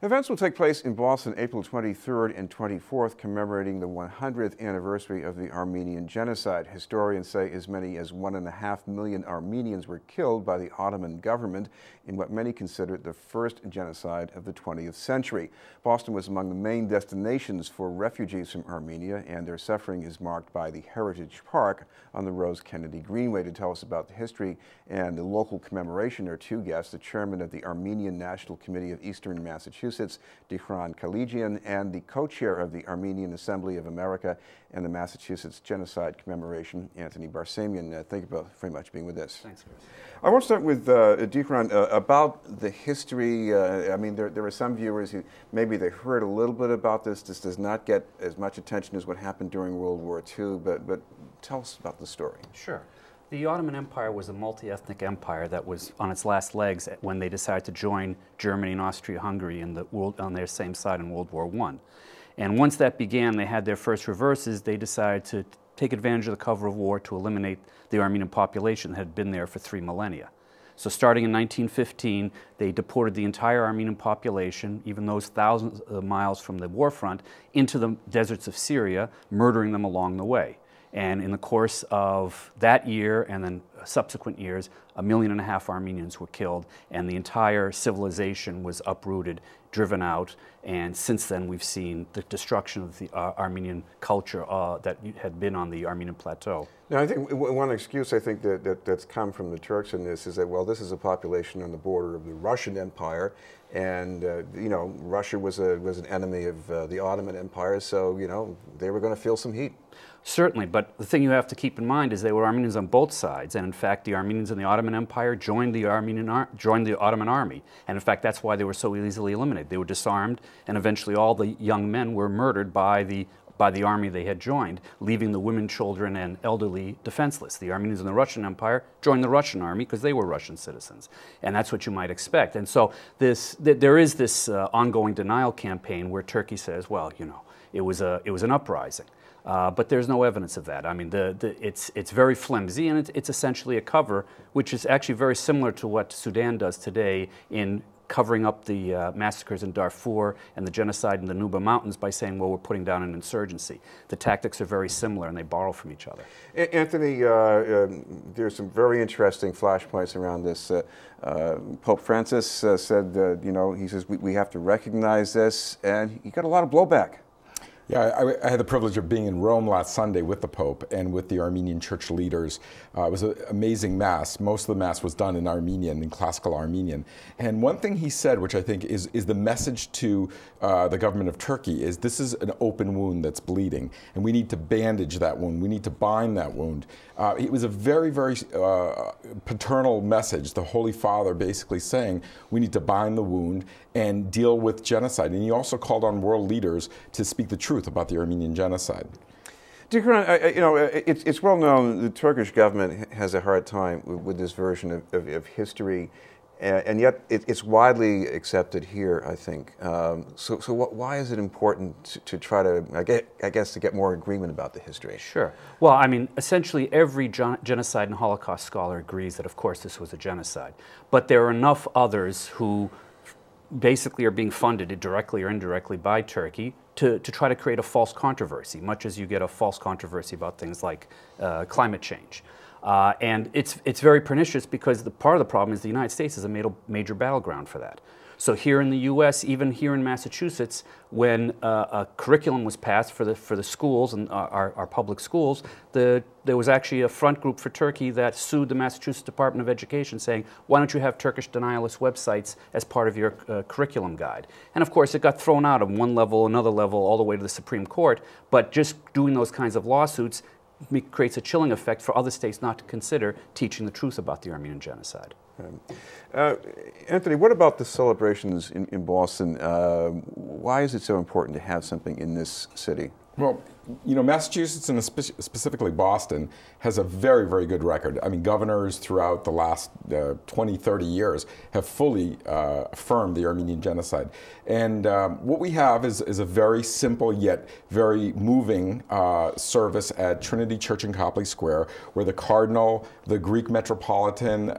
Events will take place in Boston April 23rd and 24th, commemorating the 100th anniversary of the Armenian Genocide. Historians say as many as 1.5 million Armenians were killed by the Ottoman government in what many consider the first genocide of the 20th century. Boston was among the main destinations for refugees from Armenia, and their suffering is marked by the Heritage Park on the Rose Kennedy Greenway. To tell us about the history and the local commemoration are two guests: the chairman of the Armenian National Committee of Eastern Massachusetts, Dikhran Kaligian, and the co-chair of the Armenian Assembly of America and the Massachusetts Genocide Commemoration, Anthony Barsamian. Thank you both very much for being with us. Thanks, Chris. I want to start with Dikhran about the history. I mean, there are some viewers who maybe they heard a little bit about this. This does not get as much attention as what happened during World War II, but tell us about the story. Sure. The Ottoman Empire was a multi-ethnic empire that was on its last legs when they decided to join Germany and Austria-Hungary on their same side in World War I. And once that began, they had their first reverses. They decided to take advantage of the cover of war to eliminate the Armenian population that had been there for 3 millennia. So starting in 1915, they deported the entire Armenian population, even those thousands of miles from the war front, into the deserts of Syria, murdering them along the way. And in the course of that year and then subsequent years, 1.5 million Armenians were killed, and the entire civilization was uprooted, driven out. And since then, we've seen the destruction of the Armenian culture that had been on the Armenian plateau. Now, I think one excuse I think that's come from the Turks in this is that, well, this is a population on the border of the Russian Empire, and you know, Russia was an enemy of the Ottoman Empire, so you know they were going to feel some heat. Certainly, but the thing you have to keep in mind is they were Armenians on both sides, and in fact the Armenians in the Ottoman Empire joined the Ottoman army, and in fact that's why they were so easily eliminated. They were disarmed, and eventually all the young men were murdered by the army they had joined, leaving the women, children, and elderly defenseless. The Armenians in the Russian Empire joined the Russian army because they were Russian citizens, and that's what you might expect. And so there is this ongoing denial campaign where Turkey says, well, you know, it was an uprising. But there's no evidence of that. I mean, it's very flimsy, and it's essentially a cover, which is actually very similar to what Sudan does today in covering up the massacres in Darfur and the genocide in the Nuba Mountains by saying, well, we're putting down an insurgency. The tactics are very similar, and they borrow from each other. Anthony, there's some very interesting flashpoints around this. Pope Francis said, you know, he says we have to recognize this, and he got a lot of blowback. Yeah, I had the privilege of being in Rome last Sunday with the Pope and with the Armenian church leaders. It was an amazing Mass. Most of the Mass was done in Armenian, in classical Armenian. And one thing he said, which I think is the message to the government of Turkey, is this is an open wound that's bleeding, and we need to bandage that wound. We need to bind that wound. It was a very, very paternal message, the Holy Father basically saying we need to bind the wound and deal with genocide. And he also called on world leaders to speak the truth about the Armenian genocide. Dikhran, you know, it's well known the Turkish government has a hard time with this version of history, and yet it's widely accepted here, I think. So why is it important to try to, I guess, to get more agreement about the history? Sure. Well, I mean, essentially every genocide and Holocaust scholar agrees that, of course, this was a genocide. But there are enough others who basically are being funded directly or indirectly by Turkey to try to create a false controversy, much as you get a false controversy about things like climate change. And it's very pernicious because part of the problem is the United States is a major battleground for that. So here in the U.S., even here in Massachusetts, when a curriculum was passed for the schools and our public schools, there was actually a front group for Turkey that sued the Massachusetts Department of Education saying, why don't you have Turkish denialist websites as part of your curriculum guide? And of course, it got thrown out on one level, another level, all the way to the Supreme Court. But just doing those kinds of lawsuits creates a chilling effect for other states not to consider teaching the truth about the Armenian genocide. Anthony, what about the celebrations in Boston? Why is it so important to have something in this city? Well, You know, Massachusetts, and specifically Boston, has a very, very good record. I mean, governors throughout the last 20, 30 years have fully affirmed the Armenian genocide. And what we have is a very simple yet very moving service at Trinity Church in Copley Square, where the Cardinal, the Greek metropolitan,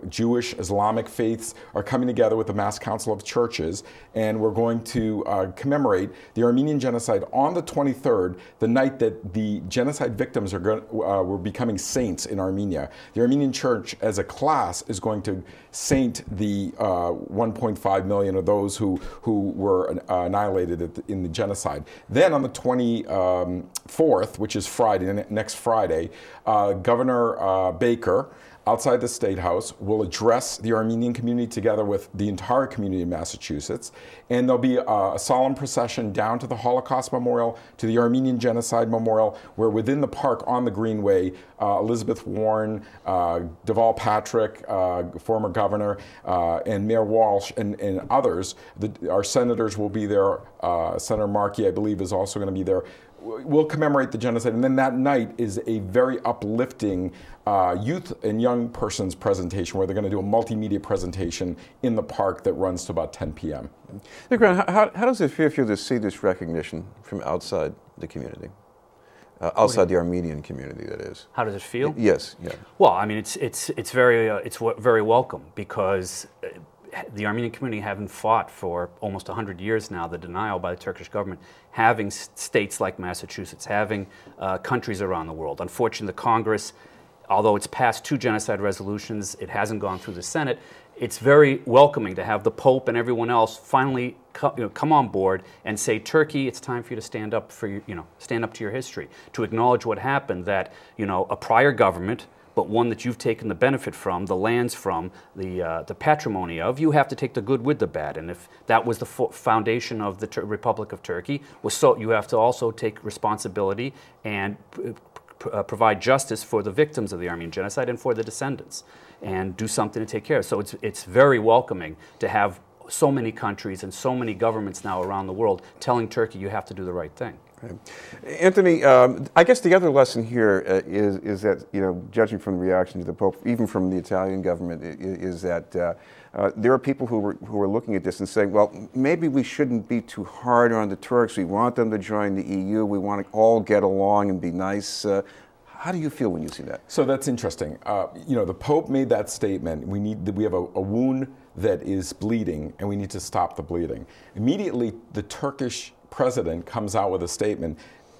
Jewish, Islamic faiths are coming together with the Mass Council of Churches, and we're going to commemorate the Armenian genocide on the 23rd, the night that the genocide victims were becoming saints in Armenia. The Armenian Church, as a class, is going to saint the 1.5 million of those who were annihilated in the genocide. Then on the 24th, which is Friday, next Friday, Governor Baker, outside the State House, will address the Armenian community together with the entire community of Massachusetts. And there'll be a solemn procession down to the Holocaust Memorial, to the Armenian Genocide Memorial, where within the park on the Greenway, Elizabeth Warren, Deval Patrick, former governor, and Mayor Walsh, and others, our senators will be there. Senator Markey, I believe, is also going to be there. We'll commemorate the genocide, and then that night is a very uplifting youth and young persons presentation, where they're going to do a multimedia presentation in the park that runs to about 10 p.m. Dikhran, how does it feel for you to see this recognition from outside the community? Outside the Armenian community, that is. How does it feel? Yes. Yeah. Well, I mean, it's very welcome, because the Armenian community haven't fought for almost 100 years now, the denial by the Turkish government, having states like Massachusetts, having countries around the world. Unfortunately, the Congress, although it's passed 2 genocide resolutions, it hasn't gone through the Senate. It's very welcoming to have the Pope and everyone else finally come on board and say, Turkey, it's time for you to stand up stand up to your history, to acknowledge what happened, that a prior government, but one that you've taken the benefit from, the lands from, the patrimony of. You have to take the good with the bad, and if that was the foundation of the Republic of Turkey, you have to also take responsibility and provide justice for the victims of the Armenian genocide and for the descendants, and do something to take care of. So it's very welcoming to have so many countries and so many governments now around the world telling Turkey, you have to do the right thing. Anthony, I guess the other lesson here is that, judging from the reaction to the Pope, even from the Italian government, is that there are people who are looking at this and saying, well, maybe we shouldn't be too hard on the Turks. We want them to join the EU. We want to all get along and be nice. How do you feel when you see that? So that's interesting. The Pope made that statement. We have a wound that is bleeding, and we need to stop the bleeding. Immediately, the Turkish president comes out with a statement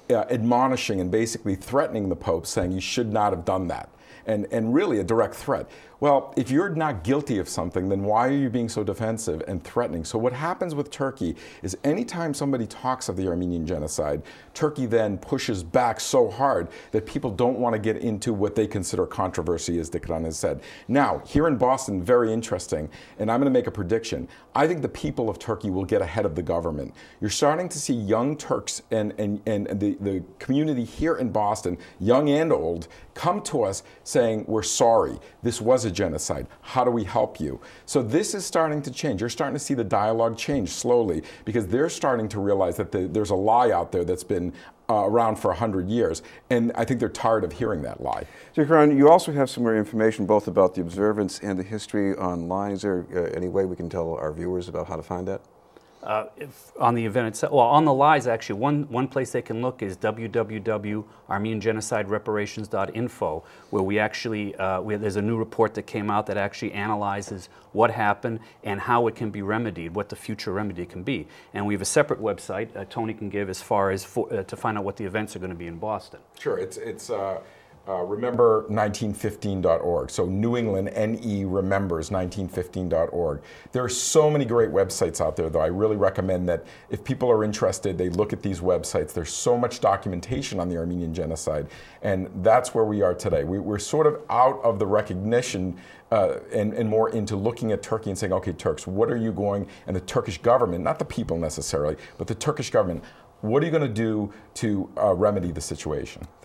admonishing and basically threatening the Pope, saying you should not have done that, and really a direct threat. Well, if you're not guilty of something, then why are you being so defensive and threatening? So what happens with Turkey is anytime somebody talks of the Armenian genocide, Turkey then pushes back so hard that people don't want to get into what they consider controversy, as Dikhran has said. Now, here in Boston, very interesting, and I'm going to make a prediction. I think the people of Turkey will get ahead of the government. You're starting to see young Turks and the community here in Boston, young and old, come to us saying, we're sorry, this was a genocide. How do we help you? So this is starting to change. You're starting to see the dialogue change slowly, because they're starting to realize that there's a lie out there that's been around for 100 years, and I think they're tired of hearing that lie. Dikhran, you also have some more information both about the observance and the history online. Is there any way we can tell our viewers about how to find that? On the event itself, well, on the lies, actually, one place they can look is www.armeniangenocidereparations.info, where we actually, there's a new report that came out that actually analyzes what happened and how it can be remedied, what the future remedy can be. And we have a separate website Tony can give as far as to find out what the events are going to be in Boston. Sure, it's remember1915.org. So New England, NE remembers 1915.org. There are so many great websites out there, though. I really recommend that if people are interested, they look at these websites. There's so much documentation on the Armenian genocide, and that's where we are today. We're sort of out of the recognition and more into looking at Turkey and saying, okay, Turks, what are you going, and the Turkish government, not the people necessarily, but the Turkish government, what are you going to do to remedy the situation?